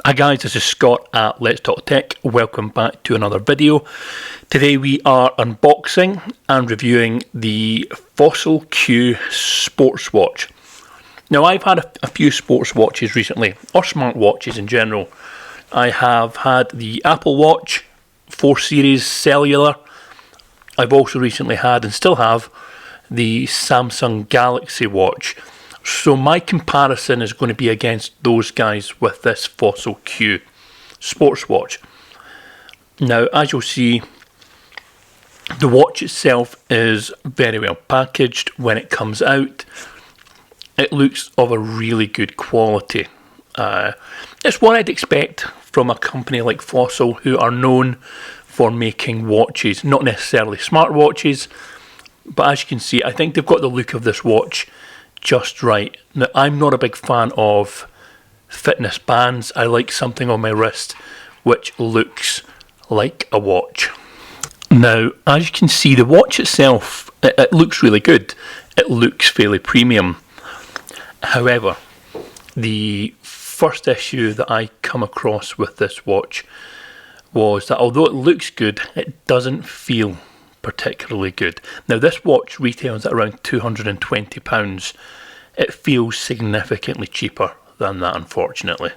Hi guys, this is Scott at Let's Talk Tech. Welcome back to another video. Today we are unboxing and reviewing the Fossil SmartWatch. Now I've had a few sports watches recently, or smartwatches in general. I have had the Apple Watch 4 Series Cellular. I've also recently had and still have the Samsung Galaxy Watch. So my comparison is going to be against those guys with this Fossil Sports Watch. Now, as you'll see, the watch itself is very well packaged when it comes out. It looks of a really good quality. It's what I'd expect from a company like Fossil, who are known for making watches, not necessarily smartwatches, but as you can see, I think they've got the look of this watch just right. Now, I'm not a big fan of fitness bands. I like something on my wrist which looks like a watch. Now, as you can see, the watch itself, it looks really good. It looks fairly premium. However, the first issue that I come across with this watch was that although it looks good, it doesn't feel particularly good. Now this watch retails at around £220. It feels significantly cheaper than that, unfortunately.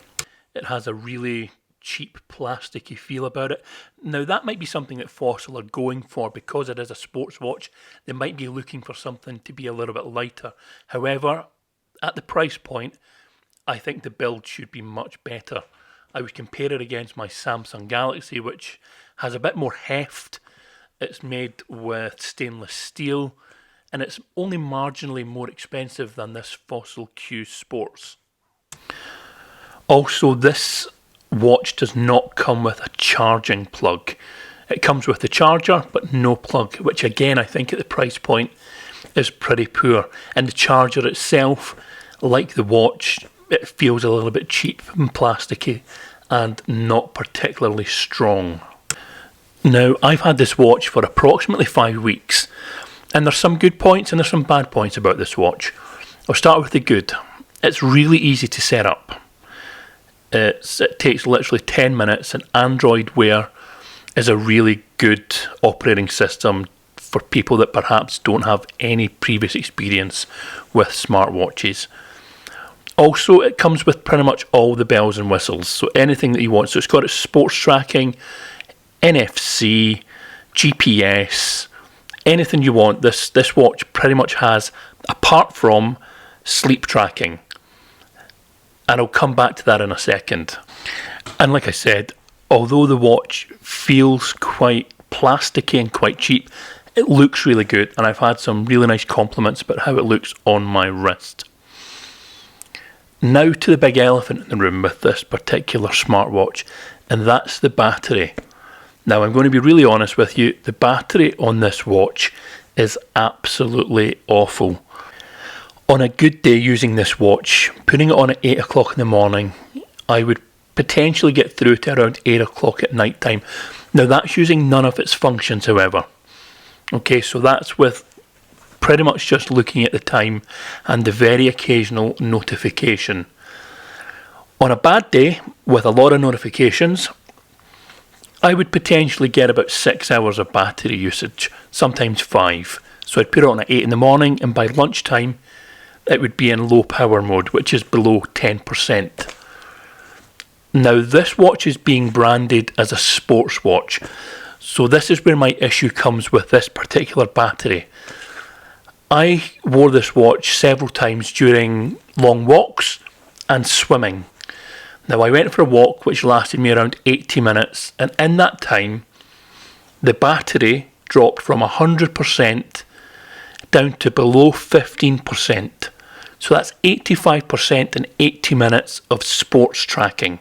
It has a really cheap plasticky feel about it. Now that might be something that Fossil are going for because it is a sports watch. They might be looking for something to be a little bit lighter. However, at the price point, I think the build should be much better. I would compare it against my Samsung Galaxy, which has a bit more heft. It's made with stainless steel, and it's only marginally more expensive than this Fossil Sports. Also, this watch does not come with a charging plug. It comes with the charger, but no plug, which again, I think at the price point is pretty poor. And the charger itself, like the watch, it feels a little bit cheap and plasticky and not particularly strong. Now, I've had this watch for approximately 5 weeks, and there's some good points and there's some bad points about this watch. I'll start with the good. It's really easy to set up. It takes literally 10 minutes, and Android Wear is a really good operating system for people that perhaps don't have any previous experience with smartwatches. Also, it comes with pretty much all the bells and whistles, so anything that you want. So it's got its sports tracking, NFC, GPS, anything you want. This watch pretty much has, apart from sleep tracking. And I'll come back to that in a second. And like I said, although the watch feels quite plasticky and quite cheap, it looks really good, and I've had some really nice compliments about how it looks on my wrist. Now to the big elephant in the room with this particular smartwatch, and that's the battery. Now, I'm going to be really honest with you, the battery on this watch is absolutely awful. On a good day using this watch, putting it on at 8 o'clock in the morning, I would potentially get through to around 8 o'clock at night time. Now, that's using none of its functions, however. Okay, so that's with pretty much just looking at the time and the very occasional notification. On a bad day, with a lot of notifications, I would potentially get about 6 hours of battery usage, sometimes 5. So I'd put it on at 8 in the morning, and by lunchtime it would be in low power mode, which is below 10%. Now this watch is being branded as a sports watch, so this is where my issue comes with this particular battery. I wore this watch several times during long walks and swimming. Now, I went for a walk which lasted me around 80 minutes, and in that time, the battery dropped from 100% down to below 15%. So that's 85% in 80 minutes of sports tracking.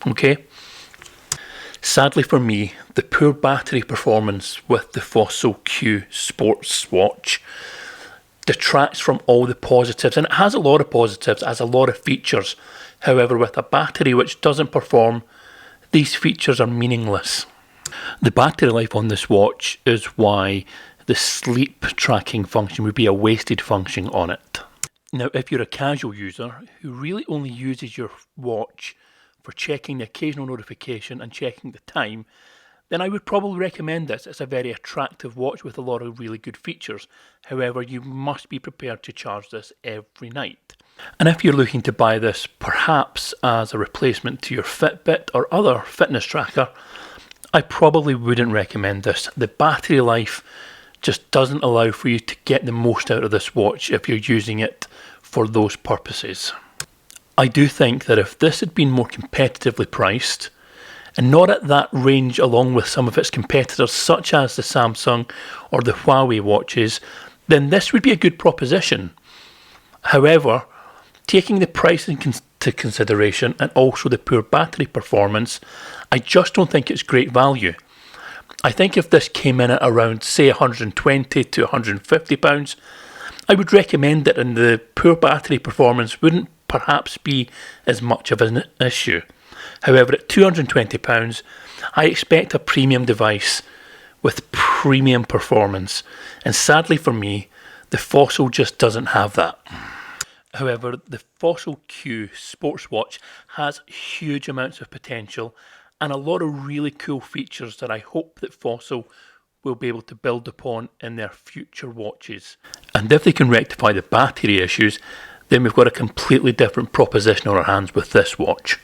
Okay? Sadly for me, the poor battery performance with the Fossil Sports Watch detracts from all the positives, and it has a lot of positives, it has a lot of features. However, with a battery which doesn't perform, these features are meaningless. The battery life on this watch is why the sleep tracking function would be a wasted function on it. Now, if you're a casual user who really only uses your watch for checking the occasional notification and checking the time, then I would probably recommend this. It's a very attractive watch with a lot of really good features. However, you must be prepared to charge this every night. And if you're looking to buy this perhaps as a replacement to your Fitbit or other fitness tracker, I probably wouldn't recommend this. The battery life just doesn't allow for you to get the most out of this watch if you're using it for those purposes. I do think that if this had been more competitively priced, and not at that range along with some of its competitors such as the Samsung or the Huawei watches, then this would be a good proposition. However, taking the price into consideration and also the poor battery performance, I just don't think it's great value. I think if this came in at around, say, £120 to £150, I would recommend it, and the poor battery performance wouldn't perhaps be as much of an issue. However, at £220, I expect a premium device with premium performance, and sadly for me, the Fossil just doesn't have that. However, the Fossil Q sports watch has huge amounts of potential and a lot of really cool features that I hope that Fossil will be able to build upon in their future watches. And if they can rectify the battery issues, then we've got a completely different proposition on our hands with this watch.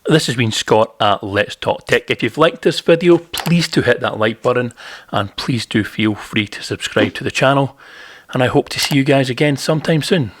This has been Scott at Let's Talk Tech. If you've liked this video, please do hit that like button and please do feel free to subscribe to the channel. And I hope to see you guys again sometime soon.